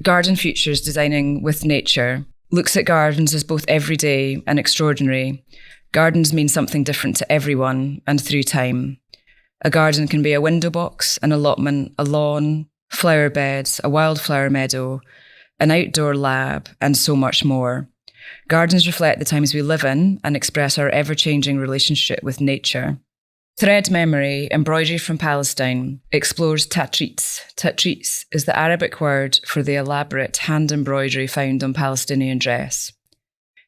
Garden Futures, Designing with Nature, looks at gardens as both everyday and extraordinary. Gardens mean something different to everyone and through time. A garden can be a window box, an allotment, a lawn, flower beds, a wildflower meadow, an outdoor lab, and so much more. Gardens reflect the times we live in and express our ever-changing relationship with nature. Thread Memory, Embroidery from Palestine, explores tatrits. Tatrits is the Arabic word for the elaborate hand embroidery found on Palestinian dress.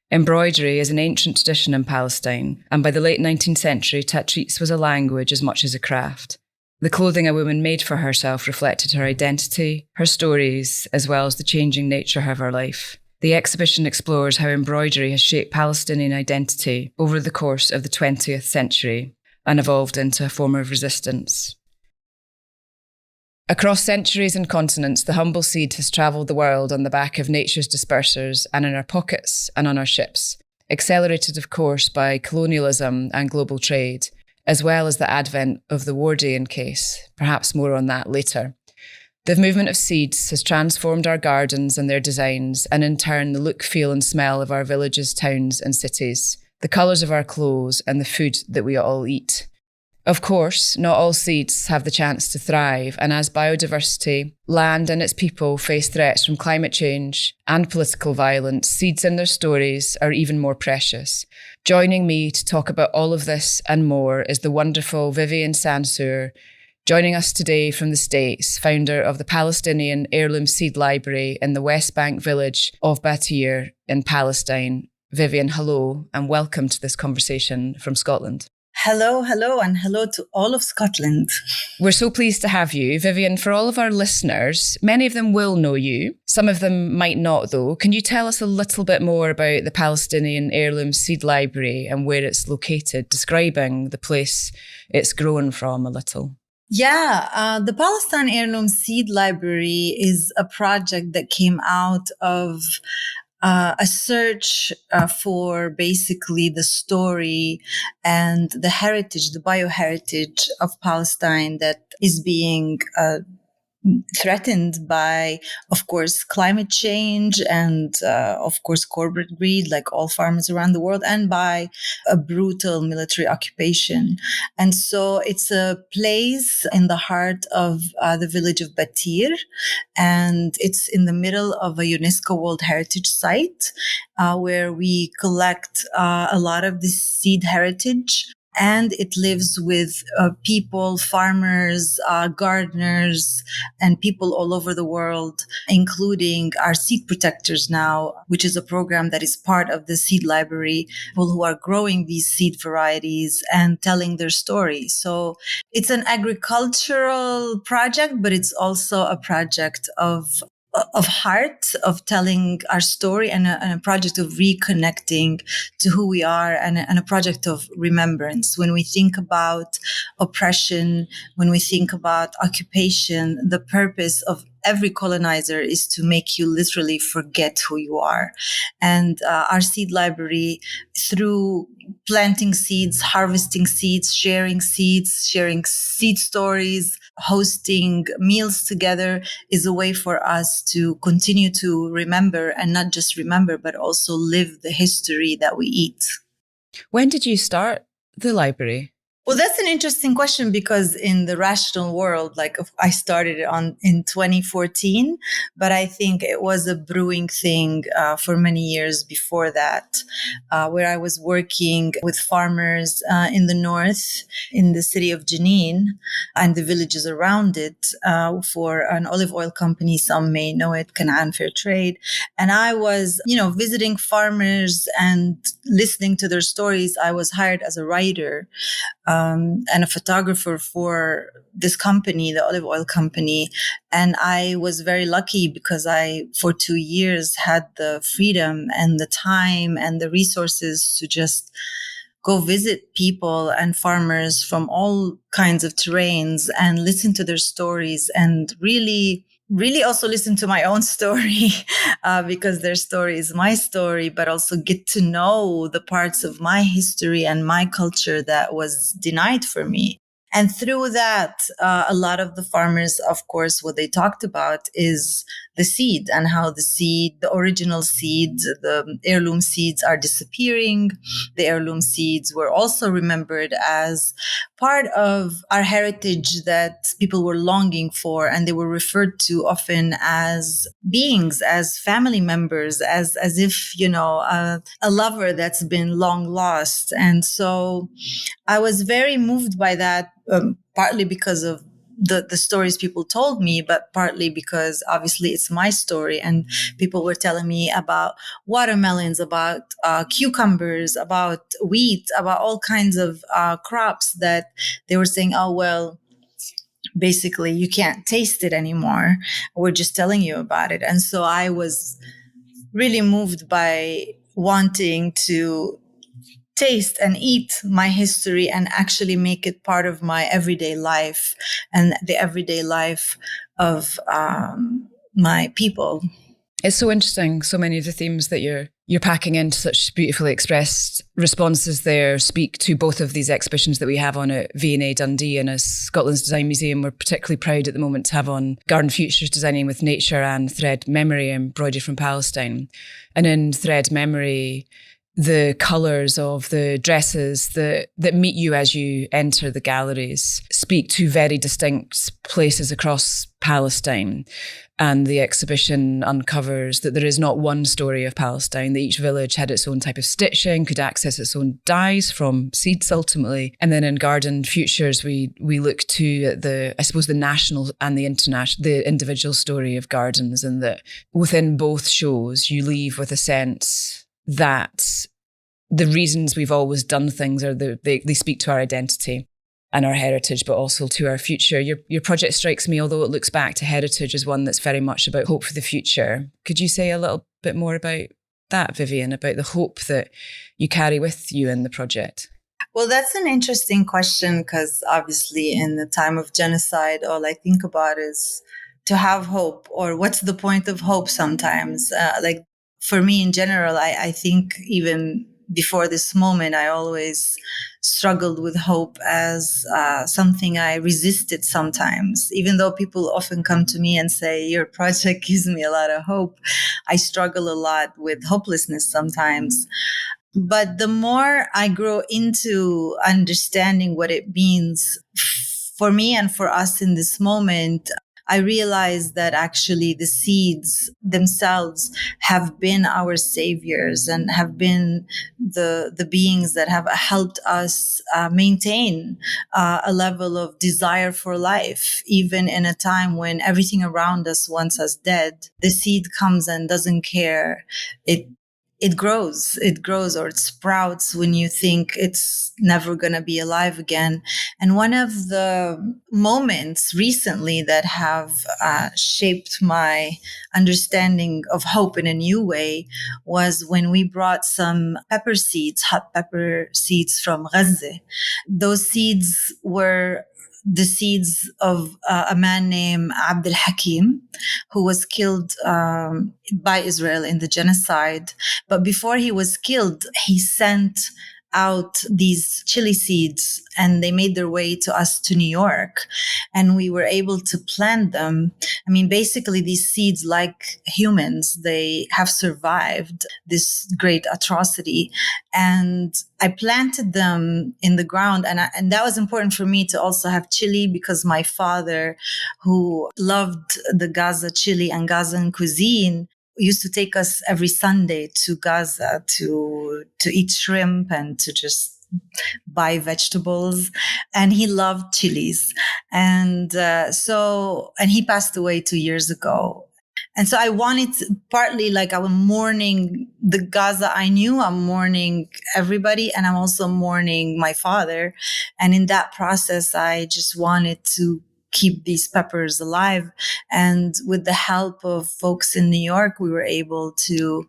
Embroidery is an ancient tradition in Palestine, and by the late 19th century, tatrits was a language as much as a craft. The clothing a woman made for herself reflected her identity, her stories, as well as the changing nature of her life. The exhibition explores how embroidery has shaped Palestinian identity over the course of the 20th century and evolved into a form of resistance. Across centuries and continents, the humble seed has travelled the world on the back of nature's dispersers and in our pockets and on our ships, accelerated, of course, by colonialism and global trade, as well as the advent of the Wardian case. Perhaps more on that later. The movement of seeds has transformed our gardens and their designs, and in turn the look, feel and smell of our villages, towns and cities, the colours of our clothes and the food that we all eat. Of course, not all seeds have the chance to thrive, and as biodiversity, land and its people face threats from climate change and political violence, seeds and their stories are even more precious. Joining me to talk about all of this and more is the wonderful Vivien Sansour, joining us today from the States, founder of the Palestine Heirloom Seed Library in the West Bank village of Battir in Palestine. Vivien, hello, and welcome to this conversation from Scotland. Hello, and hello to all of Scotland. We're so pleased to have you. Vivien, for all of our listeners, many of them will know you. Some of them might not, though. Can you tell us a little bit more about the Palestine Heirloom Seed Library and where it's located, describing the place it's grown from a little? Yeah, the Palestine Heirloom Seed Library is a project that came out of a search for basically the story and the heritage, the bioheritage of Palestine that is being threatened by, of course, climate change and, of course, corporate greed, like all farmers around the world, and by a brutal military occupation. And so it's a place in the heart of the village of Battir, and it's in the middle of a UNESCO World Heritage Site, where we collect a lot of this seed heritage. And it lives with people, farmers, gardeners, and people all over the world, including our seed protectors now, which is a program that is part of the seed library, people who are growing these seed varieties and telling their story. So it's an agricultural project, but it's also a project of heart, of telling our story, and a project of reconnecting to who we are, and a project of remembrance. When we think about oppression, when we think about occupation, the purpose of every colonizer is to make you literally forget who you are. And our seed library, through planting seeds, harvesting seeds, sharing seed stories, hosting meals together, is a way for us to continue to remember, and not just remember, but also live the history that we eat. When did you start the library? Well, that's an interesting question, because in the rational world, like I started it in 2014, but I think it was a brewing thing for many years before that, where I was working with farmers in the north, in the city of Jenin and the villages around it, for an olive oil company. Some may know it, Canaan Fair Trade. And I was, visiting farmers and listening to their stories. I was hired as a writer and a photographer for this company, the olive oil company. And I was very lucky because I, for 2 years, had the freedom and the time and the resources to just go visit people and farmers from all kinds of terrains and listen to their stories, and really also listen to my own story, because their story is my story, but also get to know the parts of my history and my culture that was denied for me. And through that, a lot of the farmers, of course, what they talked about is the seed and how the original seeds, the heirloom seeds, are disappearing. The heirloom seeds were also remembered as part of our heritage that people were longing for, and they were referred to often as beings, as family members, as if, a lover that's been long lost. And so I was very moved by that, partly because of the stories people told me, but partly because obviously it's my story, and people were telling me about watermelons, about cucumbers, about wheat, about all kinds of crops that they were saying, oh, well, basically you can't taste it anymore. We're just telling you about it. And so I was really moved by wanting to taste and eat my history and actually make it part of my everyday life and the everyday life of my people. It's so interesting. So many of the themes that you're packing into such beautifully expressed responses there speak to both of these exhibitions that we have on at V&A Dundee, and as Scotland's Design Museum, we're particularly proud at the moment to have on Garden Futures Designing with Nature and Thread Memory, Embroidery from Palestine. And in Thread Memory, the colours of the dresses that meet you as you enter the galleries speak to very distinct places across Palestine. And the exhibition uncovers that there is not one story of Palestine, that each village had its own type of stitching, could access its own dyes from seeds ultimately. And then in Garden Futures, we look to the national and the international, the individual story of gardens, and that within both shows, you leave with a sense that the reasons we've always done things are they speak to our identity and our heritage, but also to our future. Your project strikes me, although it looks back to heritage, as one that's very much about hope for the future. Could you say a little bit more about that, Vivien, about the hope that you carry with you in the project? Well, that's an interesting question, because obviously in the time of genocide, all I think about is to have hope, or what's the point of hope sometimes. For me in general, I think even before this moment, I always struggled with hope as something I resisted sometimes. Even though people often come to me and say, your project gives me a lot of hope, I struggle a lot with hopelessness sometimes. But the more I grow into understanding what it means for me and for us in this moment, I realized that actually the seeds themselves have been our saviors and have been the beings that have helped us maintain a level of desire for life, even in a time when everything around us wants us dead. The seed comes and doesn't care. It grows, or it sprouts when you think it's never going to be alive again. And one of the moments recently that have shaped my understanding of hope in a new way was when we brought some pepper seeds, hot pepper seeds from Gaza. Those seeds were the seeds of a man named Abdel Hakim, who was killed by Israel in the genocide. But before he was killed, he sent out these chili seeds, and they made their way to us to New York, and we were able to plant them. I mean, basically these seeds, like humans, they have survived this great atrocity, and I planted them in the ground. And that was important for me to also have chili, because my father, who loved the Gaza chili and Gazan cuisine, used to take us every Sunday to Gaza to eat shrimp and to just buy vegetables. And he loved chilies. And and he passed away 2 years ago. And so I wanted to, partly like I'm mourning the Gaza I knew, I'm mourning everybody, and I'm also mourning my father. And in that process, I just wanted to keep these peppers alive. And with the help of folks in New York, we were able to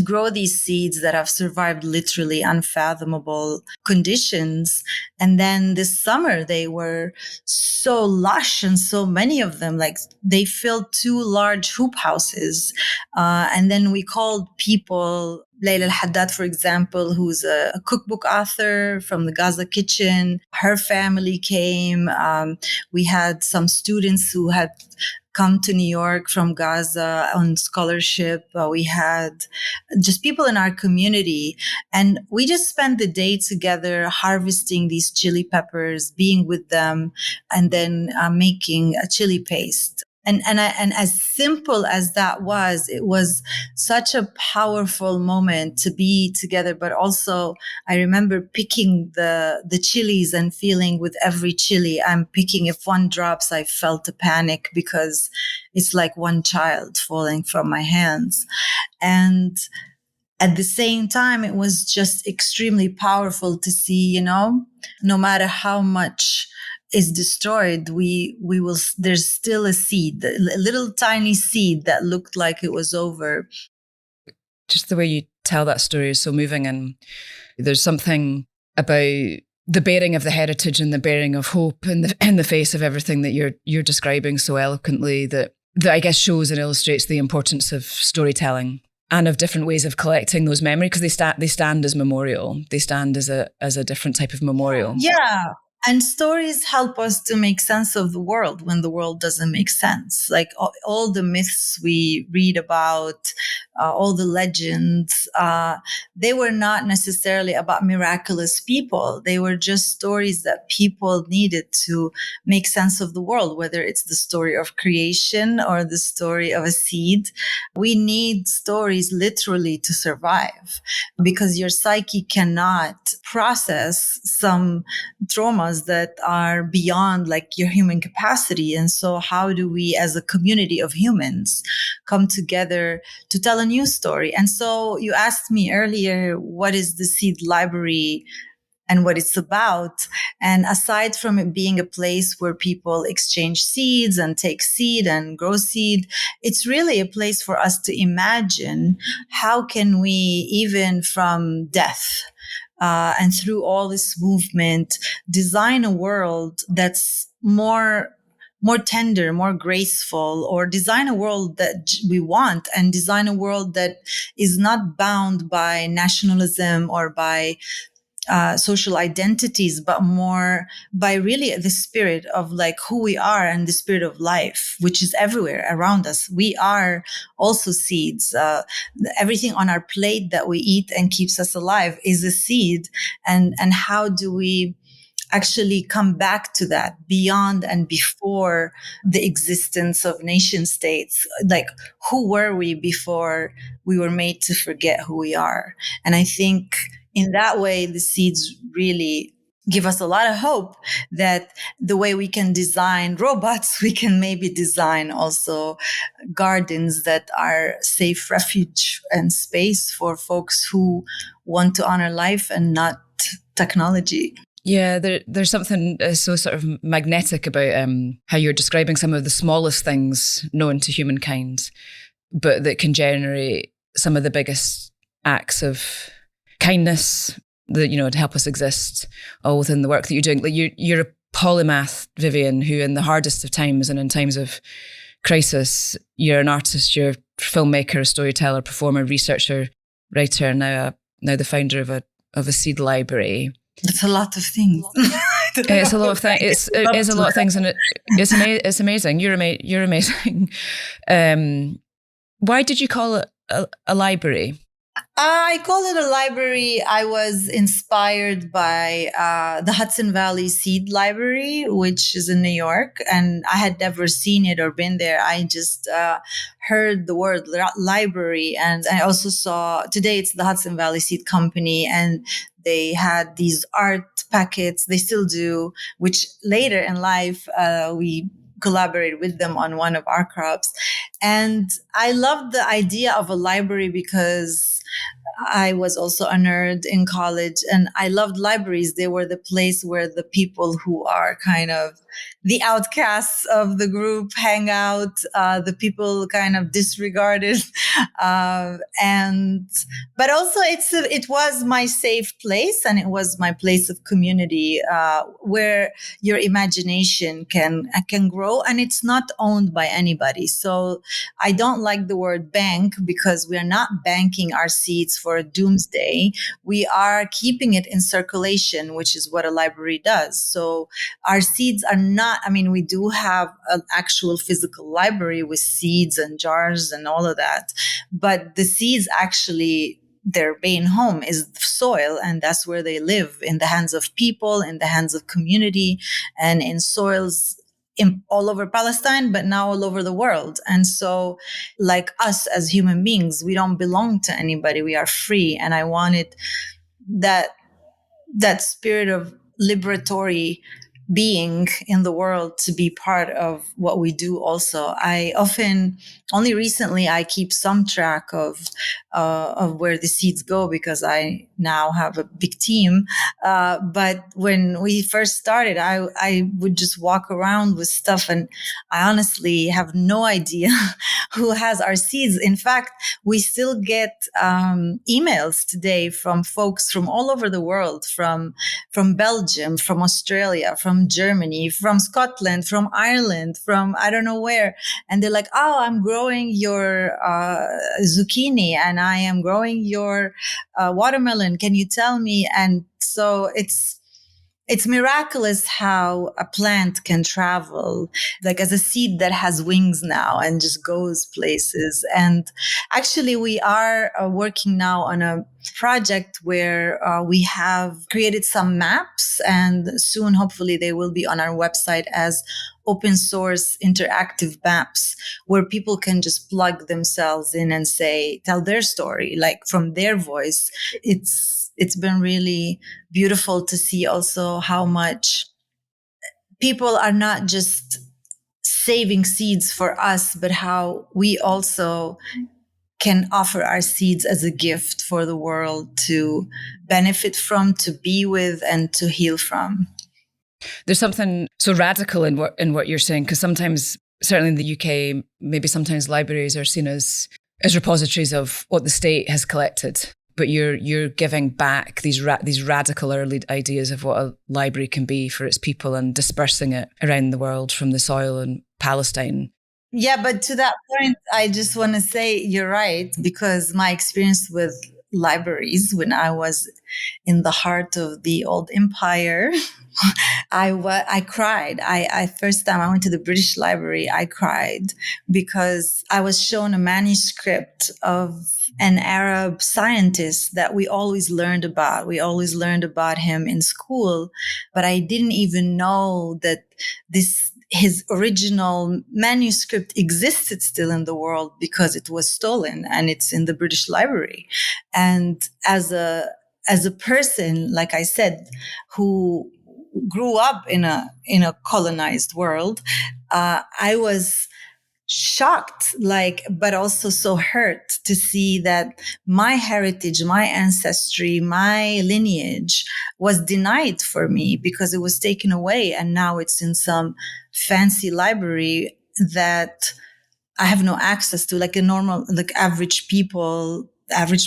grow these seeds that have survived literally unfathomable conditions. And then this summer, they were so lush, and so many of them, like they filled 2 large hoop houses. And then we called people, Layla Al-Haddad, for example, who's a cookbook author from the Gaza kitchen. Her family came. We had some students who had come to New York from Gaza on scholarship. We had just people in our community, and we just spent the day together harvesting these chili peppers, being with them, and then making a chili paste. And as simple as that was, it was such a powerful moment to be together. But also, I remember picking the chilies and feeling with every chili I'm picking, if one drops, I felt a panic because it's like one child falling from my hands. And at the same time, it was just extremely powerful to see, no matter how much is destroyed, we will, there's still a seed, a little tiny seed that looked like it was over. Just the way you tell that story is so moving. And there's something about the bearing of the heritage and the bearing of hope in the face of everything that you're describing so eloquently that I guess shows and illustrates the importance of storytelling and of different ways of collecting those memories, because they stand as memorial. They stand as a different type of memorial. Yeah. And stories help us to make sense of the world when the world doesn't make sense. Like all the myths we read about, all the legends, they were not necessarily about miraculous people. They were just stories that people needed to make sense of the world, whether it's the story of creation or the story of a seed. We need stories literally to survive, because your psyche cannot process some traumas that are beyond like your human capacity. And so how do we as a community of humans come together to tell a new story? And so you asked me earlier, what is the Seed Library and what it's about? And aside from it being a place where people exchange seeds and take seed and grow seed, it's really a place for us to imagine how can we, even from death, and through all this movement, design a world that's more tender, more graceful, or design a world that we want, and design a world that is not bound by nationalism or by social identities, but more by really the spirit of like who we are and the spirit of life, which is everywhere around us. We are also seeds. Everything on our plate that we eat and keeps us alive is a seed. And how do we actually come back to that beyond and before the existence of nation states? Like, who were we before we were made to forget who we are? And I think in that way, the seeds really give us a lot of hope that the way we can design robots, we can maybe design also gardens that are safe refuge and space for folks who want to honor life and not technology. Yeah, there's something so sort of magnetic about how you're describing some of the smallest things known to humankind, but that can generate some of the biggest acts of kindness that, to help us exist all within the work that you're doing. Like you're a polymath, Vivien, who in the hardest of times and in times of crisis, you're an artist, you're a filmmaker, a storyteller, performer, researcher, writer, now the founder of a seed library. It's a lot of things. It's a lot of things. It is a lot of things, and it's amazing. You're amazing. Why did you call it a library? I call it a library. I was inspired by the Hudson Valley Seed Library, which is in New York, and I had never seen it or been there. I just heard the word library, and I also saw today it's the Hudson Valley Seed Company, and they had these art packets. They still do, which later in life we collaborated with them on one of our crops. And I loved the idea of a library because I was also a nerd in college, and I loved libraries. They were the place where the people who are kind of the outcasts of the group hang out, the people kind of disregarded But also it was my safe place, and it was my place of community, where your imagination can grow, and it's not owned by anybody. So I don't like the word bank, because we are not banking our seeds for a doomsday. We are keeping it in circulation, which is what a library does. So our seeds are not, I mean, we do have an actual physical library with seeds and jars and all of that, but the seeds actually, their main home is soil, and that's where they live, in the hands of people, in the hands of community, and in soils all over Palestine, but now all over the world. And so, like us as human beings, we don't belong to anybody. We are free. And I wanted that spirit of liberatory being in the world to be part of what we do. Also, I often, only recently, I keep some track of where the seeds go, because I now have a big team. But when we first started, I would just walk around with stuff, and I honestly have no idea who has our seeds. In fact, we still get emails today from folks from all over the world, from Belgium, from Australia, from Germany, from Scotland, from Ireland, from I don't know where. And they're like, oh, I'm growing your zucchini, and I am growing your watermelon. Can you tell me? And so it's miraculous how a plant can travel, like as a seed that has wings now and just goes places. And actually, we are working now on a project where we have created some maps, and soon, hopefully, they will be on our website as open source interactive maps, where people can just plug themselves in and tell their story, like from their voice. It's been really beautiful to see also how much people are not just saving seeds for us, but how we also can offer our seeds as a gift for the world to benefit from, to be with, and to heal from. There's something so radical in what you're saying, because sometimes, certainly in the UK, maybe sometimes libraries are seen as repositories of what the state has collected. But you're giving back these radical early ideas of what a library can be for its people, and dispersing it around the world from the soil in Palestine. Yeah, but to that point, I just want to say you're right, because my experience with libraries when I was in the heart of the old empire, I cried. First time I went to the British Library, I cried because I was shown a manuscript of an Arab scientist that we always learned about. We always learned about him in school, but I didn't even know that his original manuscript existed still in the world, because it was stolen and it's in the British Library. And as a person, like I said, who grew up in a colonized world, I was shocked, but also so hurt to see that my heritage, my ancestry, my lineage was denied for me, because it was taken away, and now it's in some fancy library that I have no access to, like a normal, like average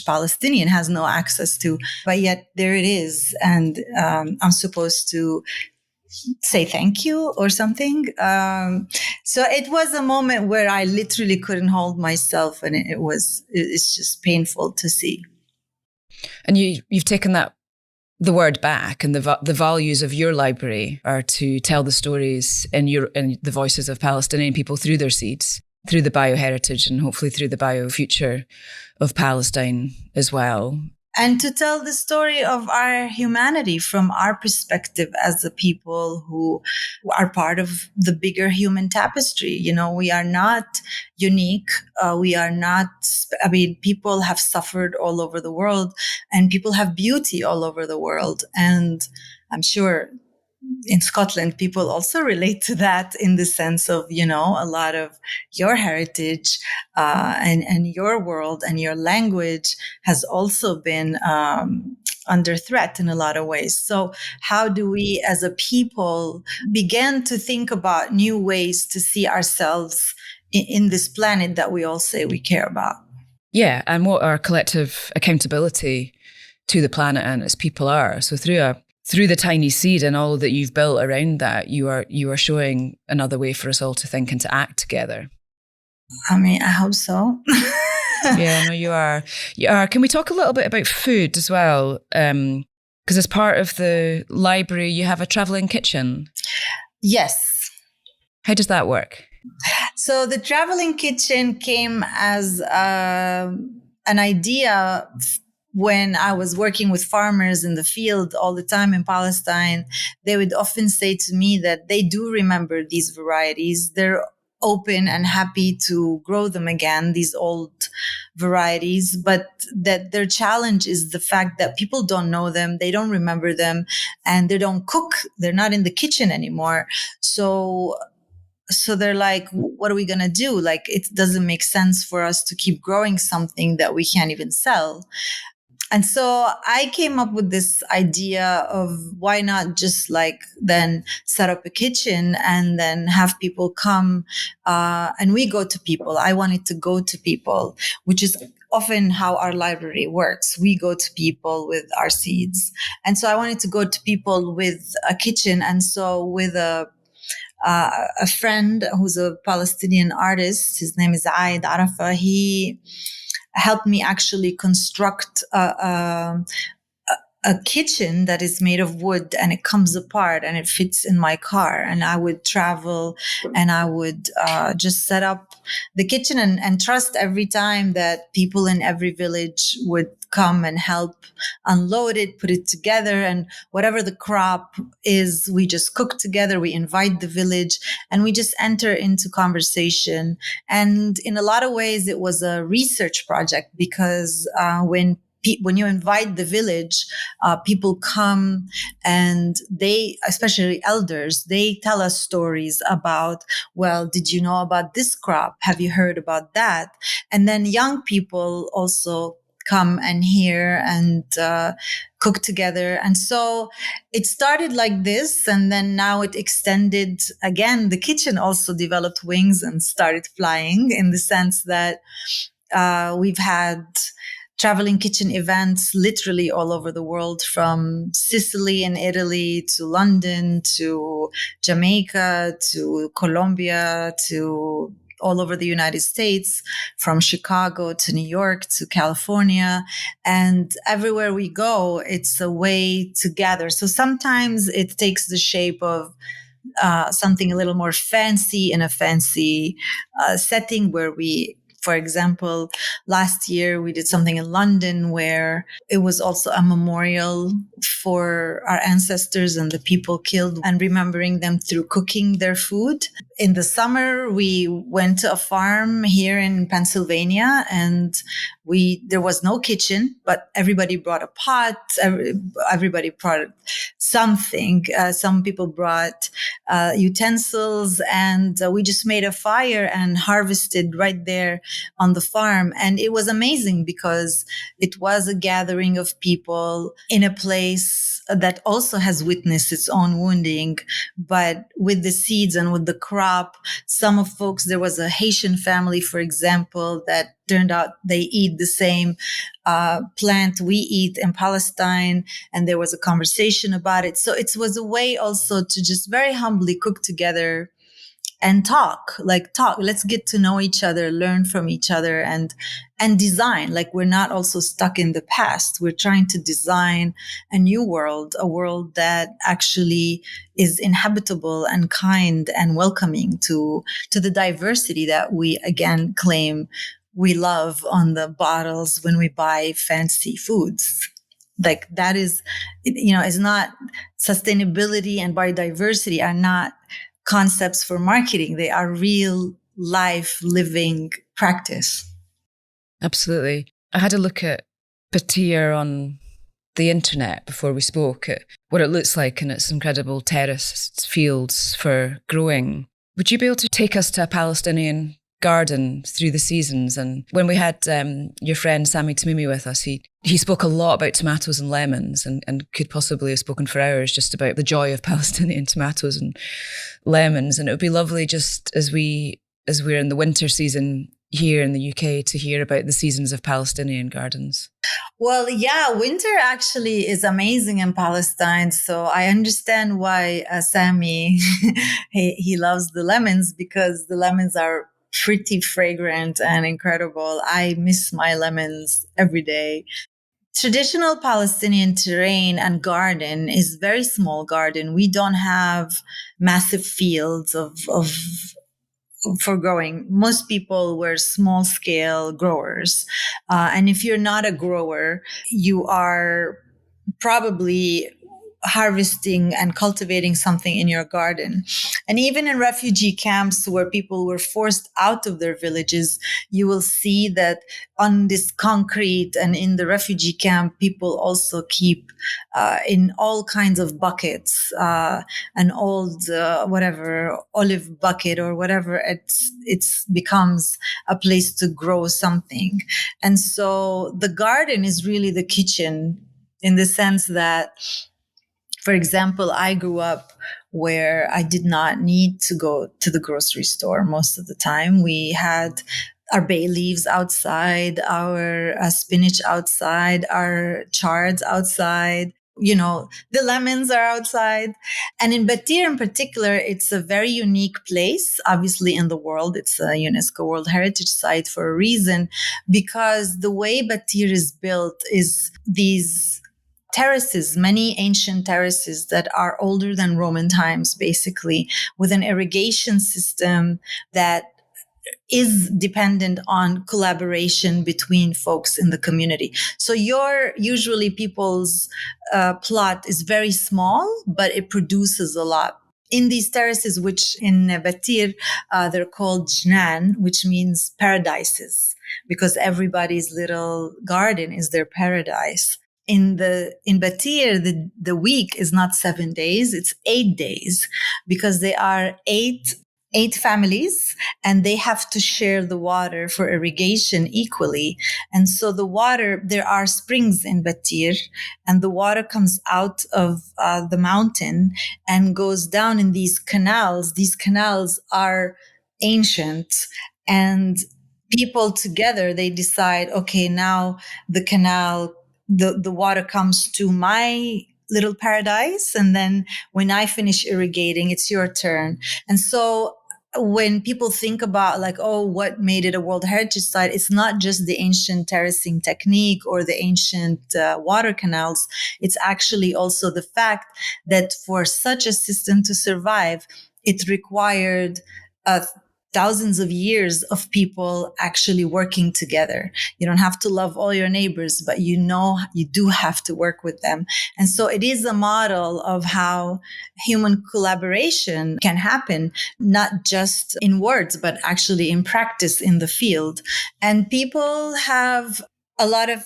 Palestinian has no access to, but yet there it is. And I'm supposed to say thank you or something. So it was a moment where I literally couldn't hold myself, and it's just painful to see. And you've taken the word back, and the values of your library are to tell the stories in the voices of Palestinian people through their seeds, through the bioheritage, and hopefully through the biofuture of Palestine as well. And to tell the story of our humanity from our perspective as the people who are part of the bigger human tapestry. You know, we are not unique. We are not, people have suffered all over the world, and people have beauty all over the world. And I'm sure in Scotland, people also relate to that, in the sense of, a lot of your heritage and your world and your language has also been under threat in a lot of ways. So how do we as a people begin to think about new ways to see ourselves in this planet that we all say we care about? Yeah, and what our collective accountability to the planet and its people are. So through the tiny seed and all that you've built around that, you are showing another way for us all to think and to act together. I mean, I hope so. Yeah, no, you are. You are. Can we talk a little bit about food as well? Because as part of the library, you have a traveling kitchen. Yes. How does that work? So the traveling kitchen came as an idea when I was working with farmers in the field all the time in Palestine. They would often say to me that they do remember these varieties. They're open and happy to grow them again, these old varieties, but that their challenge is the fact that people don't know them, they don't remember them, and they don't cook. They're not in the kitchen anymore. So they're like, what are we going to do? Like, it doesn't make sense for us to keep growing something that we can't even sell. And so I came up with this idea of why not just like then set up a kitchen and then have people come and we go to people. I wanted to go to people, which is often how our library works. We go to people with our seeds. And so I wanted to go to people with a kitchen. And so with a friend who's a Palestinian artist, his name is Aid Arafa, he helped me actually construct a kitchen that is made of wood, and it comes apart and it fits in my car. And I would travel and I would just set up the kitchen and trust every time that people in every village would come and help unload it, put it together. And whatever the crop is, we just cook together. We invite the village and we just enter into conversation. And in a lot of ways, it was a research project because when you invite the village, people come and they, especially elders, they tell us stories about, well, did you know about this crop? Have you heard about that? And then young people also come and hear and cook together. And so it started like this. And then now it extended again. The kitchen also developed wings and started flying in the sense that we've had traveling kitchen events literally all over the world, from Sicily and Italy to London to Jamaica to Colombia to all over the United States, from Chicago to New York to California. And everywhere we go, it's a way to gather. So sometimes it takes the shape of something a little more fancy in a fancy setting where we, for example, last year we did something in London where it was also a memorial for our ancestors and the people killed and remembering them through cooking their food. In the summer, we went to a farm here in Pennsylvania and there was no kitchen, but everybody brought a pot. Everybody brought something. Some people brought utensils, and we just made a fire and harvested right there on the farm. And it was amazing because it was a gathering of people in a place that also has witnessed its own wounding, but with the seeds and with the crop. There was a Haitian family, for example, that turned out they eat the same plant we eat in Palestine, and there was a conversation about it. So it was a way also to just very humbly cook together and talk. Let's get to know each other, learn from each other, and design. Like, we're not also stuck in the past. We're trying to design a new world, a world that actually is inhabitable and kind and welcoming to the diversity that we, again, claim we love on the bottles when we buy fancy foods. Like, that is, is not sustainability and biodiversity are not concepts for marketing. They are real life living practice. Absolutely. I had a look at Battir on the internet before we spoke at what it looks like in its incredible terraced fields for growing. Would you be able to take us to a Palestinian garden through the seasons? And when we had your friend Sami Tamimi with us, he spoke a lot about tomatoes and lemons and could possibly have spoken for hours just about the joy of Palestinian tomatoes and lemons. And it would be lovely just as we're in the winter season, here in the UK to hear about the seasons of Palestinian gardens? Well, yeah, winter actually is amazing in Palestine. So I understand why Sami, he loves the lemons, because the lemons are pretty fragrant and incredible. I miss my lemons every day. Traditional Palestinian terrain and garden is very small garden. We don't have massive fields for growing. Most people were small scale growers. And if you're not a grower, you are probably harvesting and cultivating something in your garden. And even in refugee camps where people were forced out of their villages, you will see that on this concrete and in the refugee camp, people also keep in all kinds of buckets, an old whatever olive bucket or whatever, it's becomes a place to grow something. And so the garden is really the kitchen, in the sense that, for example, I grew up where I did not need to go to the grocery store most of the time. We had our bay leaves outside, our spinach outside, our chards outside. The lemons are outside. And in Battir in particular, it's a very unique place. Obviously in the world, it's a UNESCO World Heritage Site for a reason, because the way Battir is built is these terraces, many ancient terraces that are older than Roman times, basically, with an irrigation system that is dependent on collaboration between folks in the community. So usually people's plot is very small, but it produces a lot. In these terraces, which in Battir, they're called jnan, which means paradises, because everybody's little garden is their paradise. In Battir, the week is not 7 days, it's 8 days, because they are eight families, and they have to share the water for irrigation equally. And so the water, there are springs in Battir, and the water comes out of the mountain and goes down in these canals. These canals are ancient, and people together, they decide, okay, now the canal, the water comes to my little paradise, and then when I finish irrigating, it's your turn. And so when people think about like, oh, what made it a World Heritage Site, it's not just the ancient terracing technique or the ancient water canals. It's actually also the fact that for such a system to survive, it required thousands of years of people actually working together. You don't have to love all your neighbors, but you do have to work with them. And so it is a model of how human collaboration can happen, not just in words, but actually in practice in the field. And people have a lot of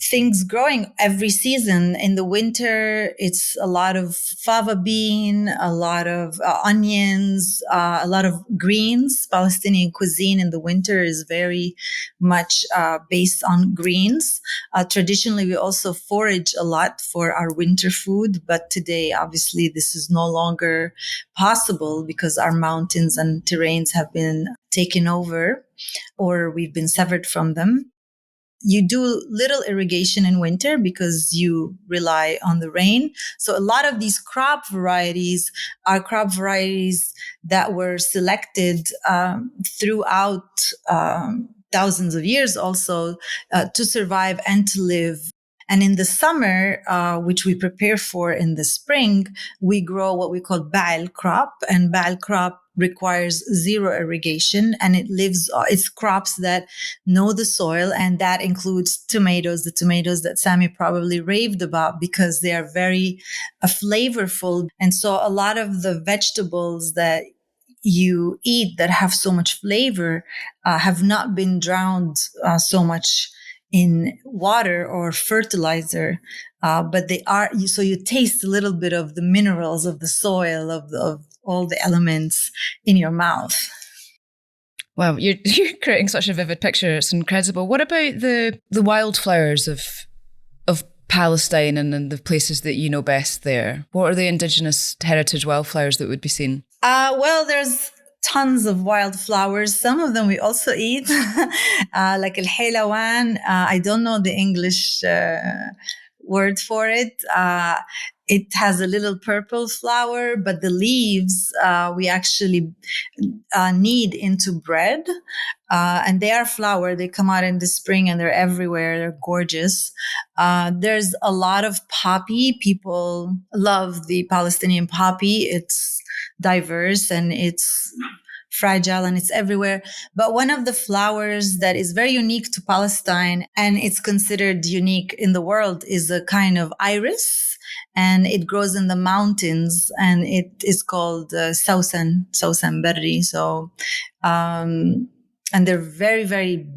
things growing every season. In the winter, it's a lot of fava bean, a lot of onions, a lot of greens. Palestinian cuisine in the winter is very much based on greens. Traditionally, we also forage a lot for our winter food, but today, obviously, this is no longer possible because our mountains and terrains have been taken over, or we've been severed from them. You do little irrigation in winter because you rely on the rain. So a lot of these crop varieties are crop varieties that were selected throughout thousands of years also to survive and to live. And in the summer, which we prepare for in the spring, we grow what we call ba'al crop. And ba'al crop requires zero irrigation, and it's crops that know the soil, and that includes tomatoes, the tomatoes that Sami probably raved about because they are very flavorful. And so a lot of the vegetables that you eat that have so much flavor have not been drowned so much in water or fertilizer, but they are, so you taste a little bit of the minerals of the soil, of all the elements in your mouth. Wow, you're creating such a vivid picture. It's incredible. What about the wildflowers of Palestine and the places that you know best there? What are the indigenous heritage wildflowers that would be seen? Well, there's tons of wildflowers. Some of them we also eat, like el helawan. I don't know the English word for it. It has a little purple flower, but the leaves we actually knead into bread. And they are flower. They come out in the spring and they're everywhere. They're gorgeous. There's a lot of poppy. People love the Palestinian poppy. It's diverse and it's fragile and it's everywhere. But one of the flowers that is very unique to Palestine and it's considered unique in the world is a kind of iris, and it grows in the mountains, and it is called Sausan berry. So, and they're very, very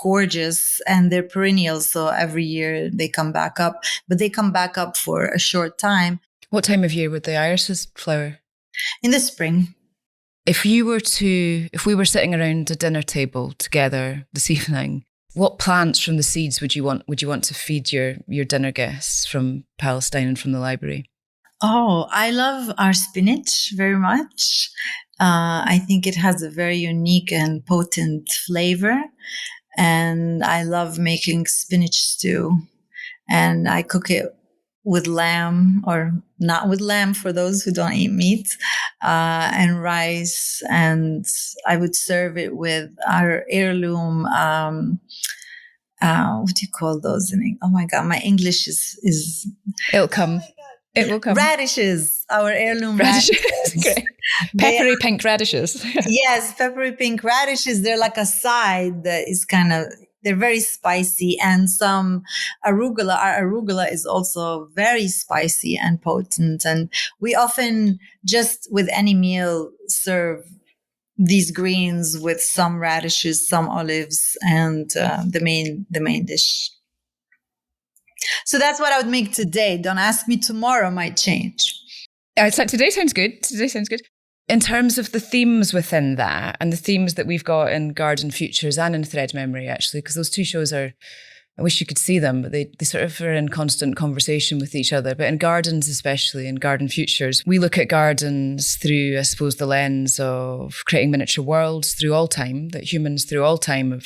gorgeous, and they're perennials. So every year they come back up, but they come back up for a short time. What time of year would the irises flower? In the spring. If we were sitting around a dinner table together this evening, what plants from the seeds would you want to feed your dinner guests from Palestine and from the library? Oh, I love our spinach very much. I think it has a very unique and potent flavor. And I love making spinach stew. And I cook it with lamb, or not with lamb for those who don't eat meat, and rice. And I would serve it with our heirloom, what do you call those? Oh my God, my English is... It'll come. It will come. Radishes, our heirloom radishes. Okay. Peppery pink radishes. Yes, peppery pink radishes. They're like a side that is they're very spicy, and some arugula. Our arugula is also very spicy and potent. And we often just with any meal serve these greens with some radishes, some olives, and the main dish. So that's what I would make today. Don't ask me tomorrow, might change. Today sounds good. In terms of the themes within that, and the themes that we've got in Garden Futures and in Thread Memory, actually, because those two shows I wish you could see them, but they sort of are in constant conversation with each other. But in Gardens, especially in Garden Futures, we look at gardens through, I suppose, the lens of creating miniature worlds through all time, that humans through all time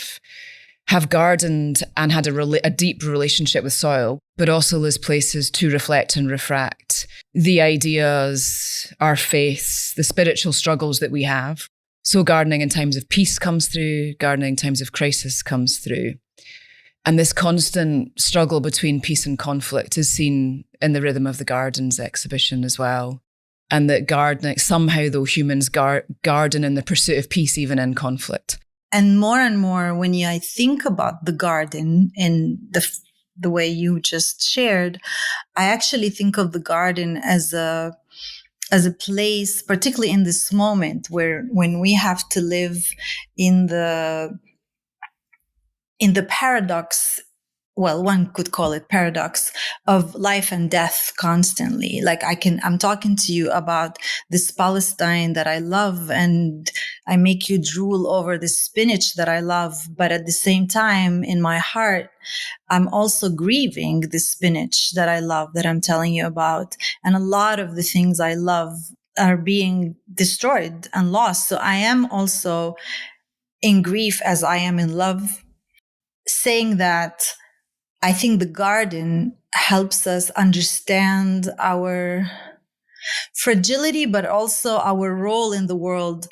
have gardened and had a deep relationship with soil, but also as places to reflect and refract the ideas, our faiths, the spiritual struggles that we have. So gardening in times of peace comes through, gardening in times of crisis comes through. And this constant struggle between peace and conflict is seen in the Rhythm of the Gardens exhibition as well. And that gardening, somehow though, humans garden in the pursuit of peace, even in conflict. And more, when I think about the garden in the way you just shared, I actually think of the garden as a place, particularly in this moment when we have to live in the paradox. Well, one could call it paradox of life and death constantly. Like I'm talking to you about this Palestine that I love, and I make you drool over the spinach that I love. But at the same time, in my heart, I'm also grieving the spinach that I love, that I'm telling you about. And a lot of the things I love are being destroyed and lost. So I am also in grief as I am in love. Saying that, I think the garden helps us understand our fragility, but also our role in the world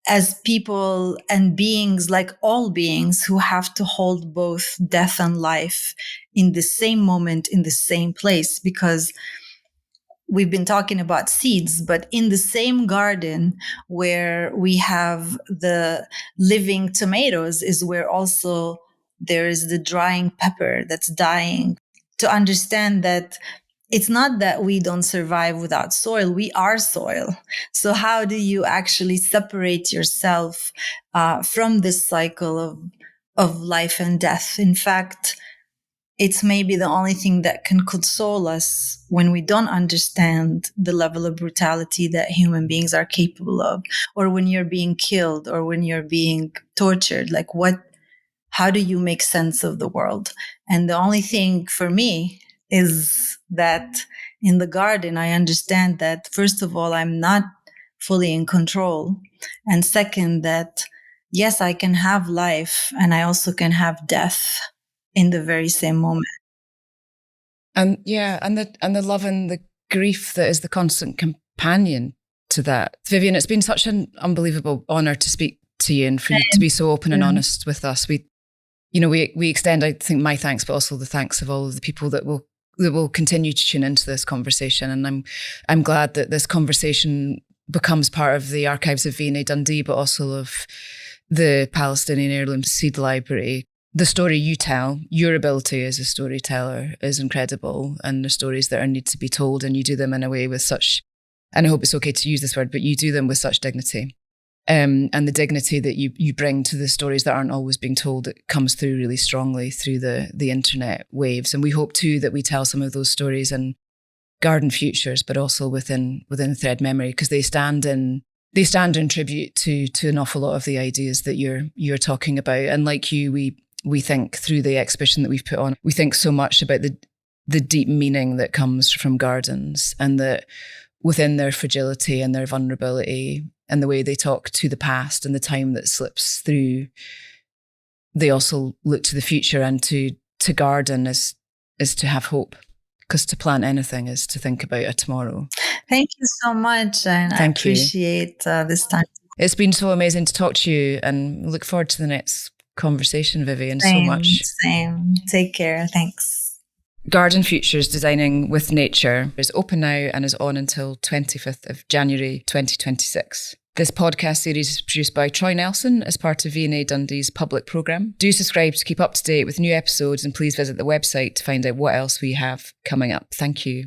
as people and beings, like all beings, who have to hold both death and life in the same moment, in the same place. Because we've been talking about seeds, but in the same garden where we have the living tomatoes is where also there is the drying pepper that's dying. To understand that it's not that we don't survive without soil, we are soil. So how do you actually separate yourself from this cycle of life and death? In fact, it's maybe the only thing that can console us when we don't understand the level of brutality that human beings are capable of, or when you're being killed, or when you're being tortured. Like how do you make sense of the world? And the only thing for me is that in the garden, I understand that, first of all, I'm not fully in control. And second, that yes, I can have life and I also can have death in the very same moment. And the love and the grief that is the constant companion to that. Vivien, it's been such an unbelievable honor to speak to you and for you to be so open and honest with us. We extend, I think, my thanks, but also the thanks of all of the people that will continue to tune into this conversation. And I'm glad that this conversation becomes part of the archives of V&A Dundee, but also of the Palestine Heirloom Seed Library. The story you tell, your ability as a storyteller is incredible, and the stories that need to be told, and you do them in a way with such, and I hope it's okay to use this word, but you do them with such dignity. And the dignity that you bring to the stories that aren't always being told, it comes through really strongly through the internet waves. And we hope too that we tell some of those stories in Garden Futures, but also within Thread Memory, because they stand in tribute to an awful lot of the ideas that you're talking about. And like you, we think through the exhibition that we've put on, we think so much about the deep meaning that comes from gardens, and that within their fragility and their vulnerability and the way they talk to the past and the time that slips through, they also look to the future, and to garden is to have hope, because to plant anything is to think about a tomorrow. Thank you so much, and I appreciate this time. It's been so amazing to talk to you, and look forward to the next conversation, Vivien, so much. Same. Take care. Thanks. Garden Futures Designing with Nature is open now and is on until 25th of January 2026. This podcast series is produced by Troy Nelson as part of V&A Dundee's public programme. Do subscribe to keep up to date with new episodes, and please visit the website to find out what else we have coming up. Thank you.